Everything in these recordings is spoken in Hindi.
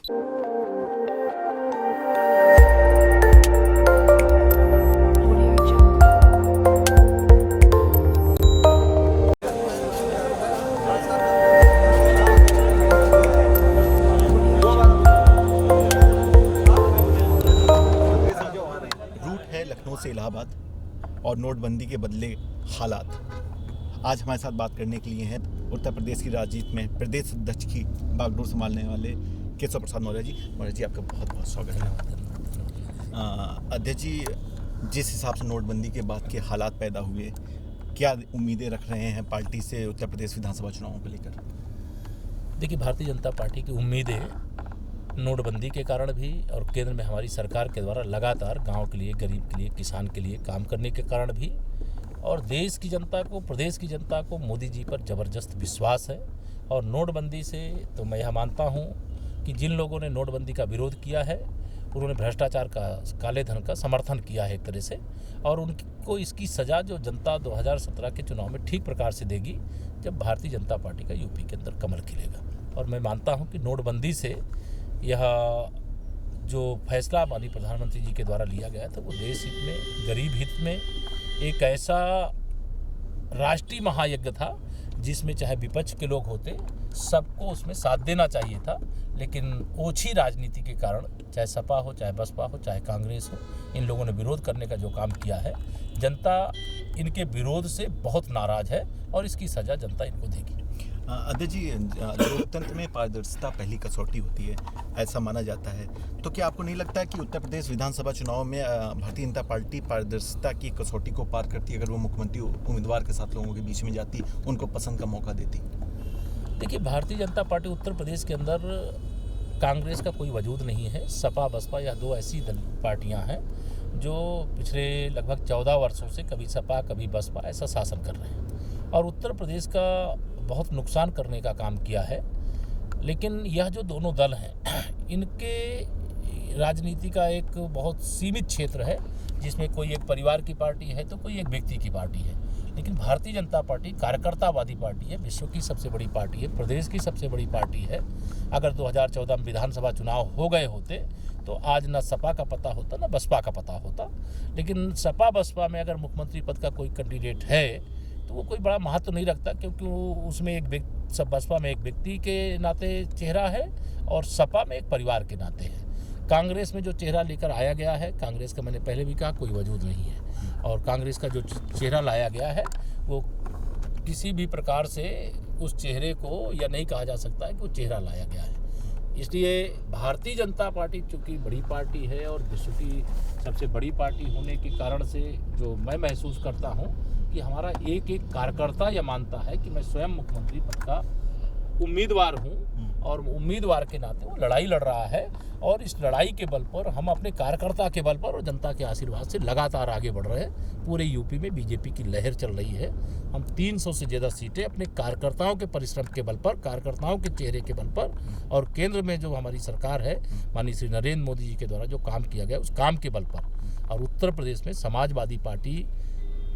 लखनऊ से इलाहाबाद और नोटबंदी के बदले हालात। आज हमारे साथ बात करने के लिए हैं उत्तर प्रदेश की राजनीति में प्रदेश अध्यक्ष की बागडोर संभालने वाले केशव प्रसाद मौर्य जी। मौर्य जी, आपका बहुत बहुत स्वागत है। अध्यक्ष जी, जिस हिसाब से नोटबंदी के बाद के हालात पैदा हुए, क्या उम्मीदें रख रहे हैं पार्टी से उत्तर प्रदेश विधानसभा चुनावों को लेकर? देखिए, भारतीय जनता पार्टी की उम्मीदें नोटबंदी के कारण भी और केंद्र में हमारी सरकार के द्वारा लगातार गांव के लिए, गरीब के लिए, किसान के लिए काम करने के कारण भी, और देश की जनता को, प्रदेश की जनता को मोदी जी पर ज़बरदस्त विश्वास है। और नोटबंदी से तो मैं यह मानता हूं कि जिन लोगों ने नोटबंदी का विरोध किया है उन्होंने भ्रष्टाचार का, काले धन का समर्थन किया है एक तरह से, और उनको इसकी सज़ा जो जनता 2017 के चुनाव में ठीक प्रकार से देगी जब भारतीय जनता पार्टी का यूपी के अंदर कमल खिलेगा। और मैं मानता हूँ कि नोटबंदी से यह जो फैसला माननीय प्रधानमंत्री जी के द्वारा लिया गया था वो देश हित में, गरीब हित में एक ऐसा राष्ट्रीय महायज्ञ था जिसमें चाहे विपक्ष के लोग होते, सबको उसमें साथ देना चाहिए था। लेकिन ओछी राजनीति के कारण, चाहे सपा हो, चाहे बसपा हो, चाहे कांग्रेस हो, इन लोगों ने विरोध करने का जो काम किया है, जनता इनके विरोध से बहुत नाराज है और इसकी सज़ा जनता इनको देगी। अध्यक्ष जी, लोकतंत्र में पारदर्शिता पहली कसौटी होती है, ऐसा माना जाता है। तो क्या आपको नहीं लगता है कि उत्तर प्रदेश विधानसभा चुनाव में भारतीय जनता पार्टी पारदर्शिता की कसौटी को पार करती, अगर वो मुख्यमंत्री उम्मीदवार के साथ लोगों के बीच में जाती, उनको पसंद का मौका देती? देखिए, भारतीय जनता पार्टी उत्तर प्रदेश के अंदर कांग्रेस का कोई वजूद नहीं है। सपा बसपा या दो ऐसी पार्टियां हैं जो पिछले लगभग 14 वर्षों से कभी सपा कभी बसपा ऐसा शासन कर रहे हैं और उत्तर प्रदेश का बहुत नुकसान करने का काम किया है। लेकिन यह जो दोनों दल हैं, इनके राजनीति का एक बहुत सीमित क्षेत्र है जिसमें कोई एक परिवार की पार्टी है तो कोई एक व्यक्ति की पार्टी है। लेकिन भारतीय जनता पार्टी कार्यकर्तावादी पार्टी है, विश्व की सबसे बड़ी पार्टी है, प्रदेश की सबसे बड़ी पार्टी है। अगर 2014 में विधानसभा चुनाव हो गए होते तो आज न सपा का पता होता न बसपा का पता होता। लेकिन सपा बसपा में अगर मुख्यमंत्री पद का कोई कैंडिडेट है तो वो कोई बड़ा महत्व नहीं रखता, क्योंकि उसमें एक सब बसपा में एक व्यक्ति के नाते चेहरा है और सपा में एक परिवार के नाते है। कांग्रेस में जो चेहरा लेकर आया गया है, कांग्रेस का मैंने पहले भी कहा कोई वजूद नहीं है, और कांग्रेस का जो चेहरा लाया गया है वो किसी भी प्रकार से उस चेहरे को यह नहीं कहा जा सकता है कि वो चेहरा लाया गया है। इसलिए भारतीय जनता पार्टी चूँकि बड़ी पार्टी है और विश्व की सबसे बड़ी पार्टी होने के कारण से जो मैं महसूस करता हूँ कि हमारा एक एक कार्यकर्ता यह मानता है कि मैं स्वयं मुख्यमंत्री पद का उम्मीदवार हूँ और उम्मीदवार के नाते वो लड़ाई लड़ रहा है। और इस लड़ाई के बल पर, हम अपने कार्यकर्ता के बल पर और जनता के आशीर्वाद से लगातार आगे बढ़ रहे हैं। पूरे यूपी में बीजेपी की लहर चल रही है। हम 300 से ज़्यादा सीटें अपने कार्यकर्ताओं के परिश्रम के बल पर, कार्यकर्ताओं के चेहरे के बल पर, और केंद्र में जो हमारी सरकार है माननीय श्री नरेंद्र मोदी जी के द्वारा जो काम किया गया उस काम के बल पर, और उत्तर प्रदेश में समाजवादी पार्टी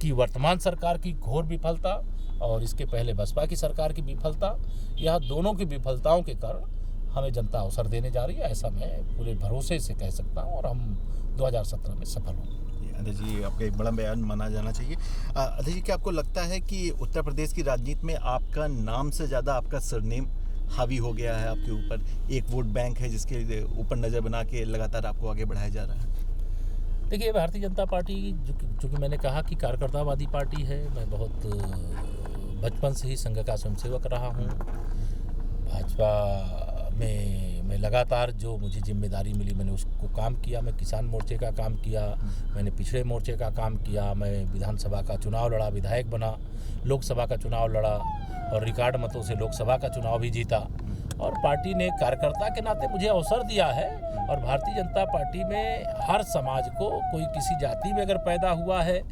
की वर्तमान सरकार की घोर विफलता और इसके पहले बसपा की सरकार की विफलता, यह दोनों की विफलताओं के कारण हमें जनता अवसर देने जा रही है, ऐसा मैं पूरे भरोसे से कह सकता हूं, और हम 2017 में सफल होंगे। अध्यक्ष जी, आपका एक बड़ा बयान माना जाना चाहिए। अध्यक्ष जी, क्या आपको लगता है कि उत्तर प्रदेश की राजनीति में आपका नाम से ज़्यादा आपका सरनेम हावी हो गया है आपके ऊपर? एक वोट बैंक है जिसके ऊपर नज़र बना के लगातार आपको आगे बढ़ाया जा रहा है। देखिए, भारतीय जनता पार्टी चूँकि मैंने कहा कि कार्यकर्तावादी पार्टी है, मैं बहुत बचपन से ही संघ का स्वयंसेवक रहा हूँ। भाजपा में मैं लगातार जो मुझे जिम्मेदारी मिली मैंने उसको काम किया। मैं किसान मोर्चे का काम किया, मैंने पिछड़े मोर्चे का काम किया, मैं विधानसभा का चुनाव लड़ा, विधायक बना, लोकसभा का चुनाव लड़ा और रिकॉर्ड मतों से लोकसभा का चुनाव भी जीता। और पार्टी ने कार्यकर्ता के नाते मुझे अवसर दिया है। और भारतीय जनता पार्टी में हर समाज को, कोई किसी जाति में अगर पैदा हुआ है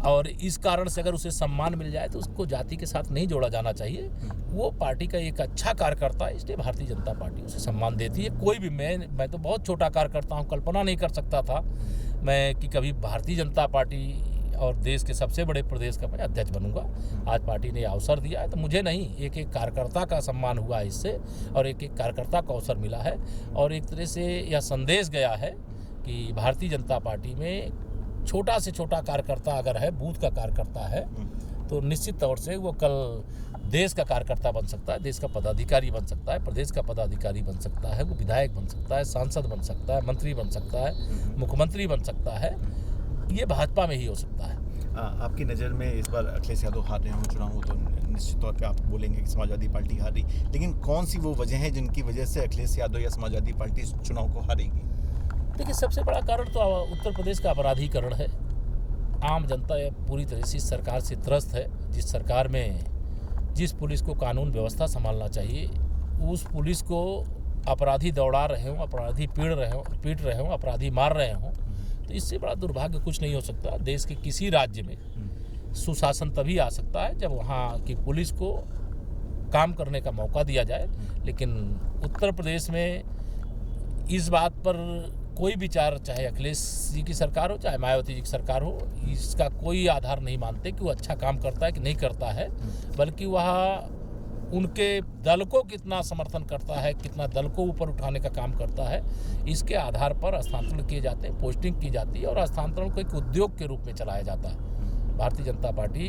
और इस कारण से अगर उसे सम्मान मिल जाए तो उसको जाति के साथ नहीं जोड़ा जाना चाहिए। वो पार्टी का एक अच्छा कार्यकर्ता है, इसलिए भारतीय जनता पार्टी उसे सम्मान देती है। कोई भी, मैं तो बहुत छोटा कार्यकर्ता हूँ, कल्पना नहीं कर सकता था मैं कि कभी भारतीय जनता पार्टी और देश के सबसे बड़े प्रदेश का मैं अध्यक्ष बनूंगा। आज पार्टी ने अवसर दिया है तो मुझे नहीं, एक एक कार्यकर्ता का सम्मान हुआ है इससे, और एक एक कार्यकर्ता को अवसर मिला है। और एक तरह से यह संदेश गया है कि भारतीय जनता पार्टी में छोटा से छोटा कार्यकर्ता अगर है, बूथ का कार्यकर्ता है, तो निश्चित तौर से वो कल देश का कार्यकर्ता बन सकता है, देश का पदाधिकारी बन सकता है, प्रदेश का पदाधिकारी बन सकता है, वो विधायक बन सकता है, सांसद बन सकता है, मंत्री बन सकता है, मुख्यमंत्री बन सकता है। ये भाजपा में ही हो सकता है। आपकी नज़र में इस बार अखिलेश यादव हार रहे हों चुनाव, तो निश्चित तौर पे आप बोलेंगे कि समाजवादी पार्टी हार रही, लेकिन कौन सी वो वजह है जिनकी वजह से अखिलेश यादव या समाजवादी पार्टी इस चुनाव को हारेगी? देखिए, सबसे बड़ा कारण तो उत्तर प्रदेश का अपराधीकरण है। आम जनता पूरी तरह से इस सरकार से त्रस्त है। जिस सरकार में जिस पुलिस को कानून व्यवस्था संभालना चाहिए, उस पुलिस को अपराधी दौड़ा रहे हों, अपराधी पीट रहे हों, अपराधी मार रहे हों, तो इससे बड़ा दुर्भाग्य कुछ नहीं हो सकता। देश के किसी राज्य में सुशासन तभी आ सकता है जब वहाँ की पुलिस को काम करने का मौका दिया जाए। लेकिन उत्तर प्रदेश में इस बात पर कोई विचार, चाहे अखिलेश जी की सरकार हो चाहे मायावती जी की सरकार हो, इसका कोई आधार नहीं मानते कि वो अच्छा काम करता है कि नहीं करता है, बल्कि वह उनके दल को कितना समर्थन करता है, कितना दल को ऊपर उठाने का काम करता है, इसके आधार पर हस्तांतरण किए जाते हैं, पोस्टिंग की जाती है और हस्तांतरण को एक उद्योग के रूप में चलाया जाता है। भारतीय जनता पार्टी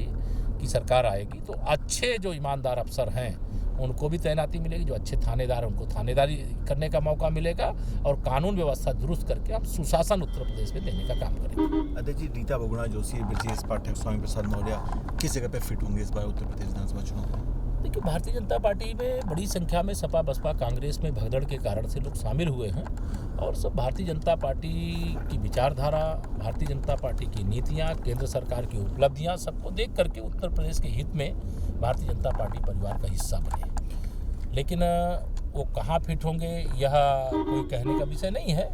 की सरकार आएगी तो अच्छे जो ईमानदार अफसर हैं उनको भी तैनाती मिलेगी, जो अच्छे थानेदार उनको थानेदारी करने का मौका मिलेगा, और कानून व्यवस्था दुरुस्त करके हम सुशासन उत्तर प्रदेश में देने का काम करेंगे। अध्यक्ष जी, रीता बहुगुणा जोशी, ब्रजेश पाठक, स्वामी प्रसाद मौर्य किस जगह पे फिट होंगे इस बार उत्तर प्रदेश विधानसभा चुनाव में? देखिए, भारतीय जनता पार्टी में बड़ी संख्या में सपा बसपा कांग्रेस में भगदड़ के कारण से लोग शामिल हुए हैं, और सब भारतीय जनता पार्टी की विचारधारा, भारतीय जनता पार्टी की नीतियां, केंद्र सरकार की उपलब्धियां, सबको देख करके उत्तर प्रदेश के हित में भारतीय जनता पार्टी परिवार का हिस्सा बने। लेकिन वो कहाँ फिट होंगे यह कोई कहने का विषय नहीं है।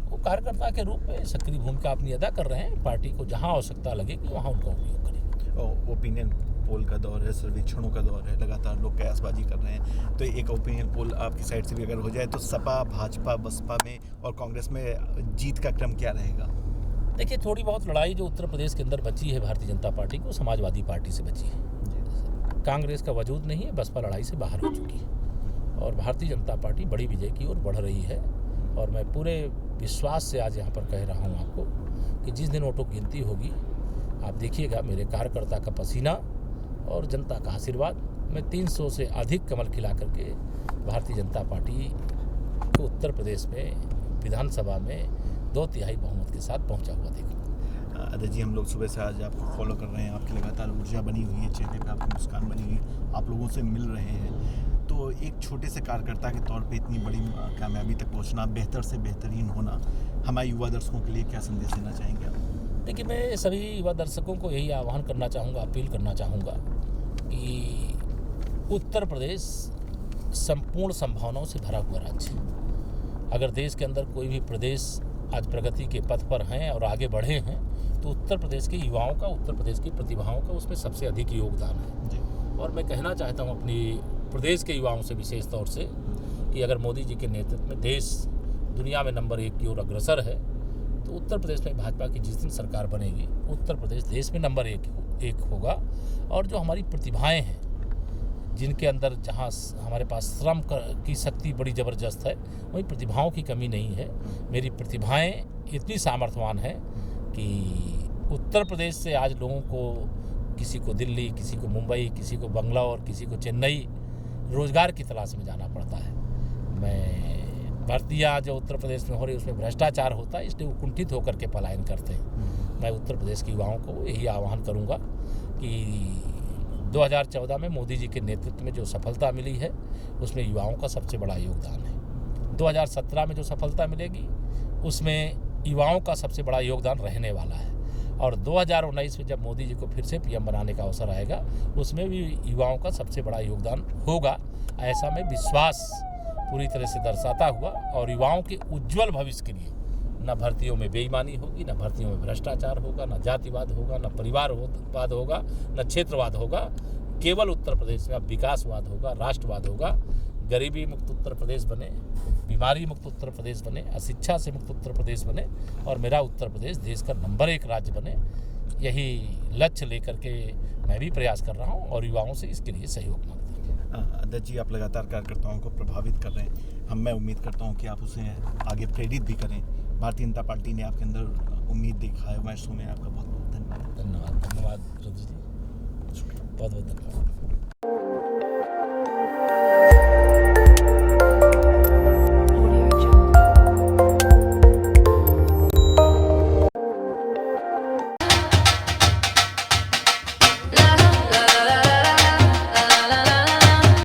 वो कार्यकर्ता के रूप में सक्रिय भूमिका अपनी अदा कर रहे हैं। पार्टी को जहाँ आवश्यकता लगेगी वहाँ उनका उपयोग करेंगे। ओपिनियन पोल का दौर है, सर्वेक्षणों का दौर है, लगातार लोग कयासबाजी कर रहे हैं, तो एक ओपिनियन पोल आपकी साइड से भी अगर हो जाए तो सपा, भाजपा, बसपा में और कांग्रेस में जीत का क्रम क्या रहेगा? देखिए, थोड़ी बहुत लड़ाई जो उत्तर प्रदेश के अंदर बची है भारतीय जनता पार्टी को, समाजवादी पार्टी से बची है। कांग्रेस का वजूद नहीं है, बसपा लड़ाई से बाहर हो चुकी है और भारतीय जनता पार्टी बड़ी विजय की ओर बढ़ रही है। और मैं पूरे विश्वास से आज यहाँ पर कह रहा हूँ आपको कि जिस दिन वोटों की गिनती होगी, आप देखिएगा मेरे कार्यकर्ता का पसीना और जनता का आशीर्वाद, मैं 300 से अधिक कमल खिला करके भारतीय जनता पार्टी को उत्तर प्रदेश में विधानसभा में 2/3 बहुमत के साथ पहुंचा हुआ देखूँ। अध्यक्ष जी, हम लोग सुबह से आज आपको फॉलो कर रहे हैं, आपकी लगातार ऊर्जा बनी हुई है, चेहरे पे आपकी मुस्कान बनी हुई, आप लोगों से मिल रहे हैं, तो एक छोटे से कार्यकर्ता के तौर पे इतनी बड़ी कामयाबी तक पहुंचना, बेहतर से बेहतरीन होना, हमारे युवा दर्शकों के लिए क्या संदेश देना चाहेंगे आप? देखिए, मैं सभी युवा दर्शकों को यही आह्वान करना चाहूँगा, अपील करना चाहूँगा कि उत्तर प्रदेश संपूर्ण संभावनाओं से भरा हुआ राज्य है। अगर देश के अंदर कोई भी प्रदेश आज प्रगति के पथ पर हैं और आगे बढ़े हैं तो उत्तर प्रदेश के युवाओं का, उत्तर प्रदेश की प्रतिभाओं का उसमें सबसे अधिक योगदान है। और मैं कहना चाहता हूँ अपनी प्रदेश के युवाओं से विशेष तौर से कि अगर मोदी जी के नेतृत्व में देश दुनिया में नंबर 1 की ओर अग्रसर है तो उत्तर प्रदेश में भाजपा की जिस दिन सरकार बनेगी, उत्तर प्रदेश देश में नंबर 1 होगा। और जो हमारी प्रतिभाएं हैं, जिनके अंदर जहाँ हमारे पास श्रम की शक्ति बड़ी ज़बरदस्त है, वहीं प्रतिभाओं की कमी नहीं है। मेरी प्रतिभाएं इतनी सामर्थ्यवान हैं कि उत्तर प्रदेश से आज लोगों को, किसी को दिल्ली, किसी को मुंबई, किसी को बंगलौर, किसी को चेन्नई रोज़गार की तलाश में जाना पड़ता है। मैं भर्तियाँ जो उत्तर प्रदेश में हो रही उसमें भ्रष्टाचार होता है, इसलिए वो कुंठित होकर के पलायन करते हैं। मैं उत्तर प्रदेश के युवाओं को यही आह्वान करूँगा कि 2014 में मोदी जी के नेतृत्व में जो सफलता मिली है उसमें युवाओं का सबसे बड़ा योगदान है। 2017 में जो सफलता मिलेगी उसमें युवाओं का सबसे बड़ा योगदान रहने वाला है। और 2019 में जब मोदी जी को फिर से पीएम बनाने का अवसर आएगा उसमें भी युवाओं का सबसे बड़ा योगदान होगा, ऐसा मैं विश्वास पूरी तरह से दर्शाता हुआ। और युवाओं के उज्जवल भविष्य के लिए न भर्तियों में बेईमानी होगी, न भर्तियों में भ्रष्टाचार होगा, न जातिवाद होगा, न परिवारवाद होगा, न क्षेत्रवाद होगा। केवल उत्तर प्रदेश में अब विकासवाद होगा, राष्ट्रवाद होगा। गरीबी मुक्त उत्तर प्रदेश बने, बीमारी मुक्त उत्तर प्रदेश बने, अशिक्षा से मुक्त उत्तर प्रदेश बने और मेरा उत्तर प्रदेश देश का नंबर 1 राज्य बने। यही लक्ष्य लेकर के मैं भी प्रयास कर रहा हूँ और युवाओं से इसके लिए सहयोग मांगता हूँ। अध्यक्ष जी, आप लगातार कार्यकर्ताओं को प्रभावित कर रहे हैं। मैं उम्मीद करता हूं कि आप उसे आगे प्रेरित भी करें। भारतीय जनता पार्टी ने आपके अंदर उम्मीद देखा है। मैं इसमें आपका बहुत बहुत धन्यवाद। धन्यवाद रुद्र जी, बहुत बहुत धन्यवाद।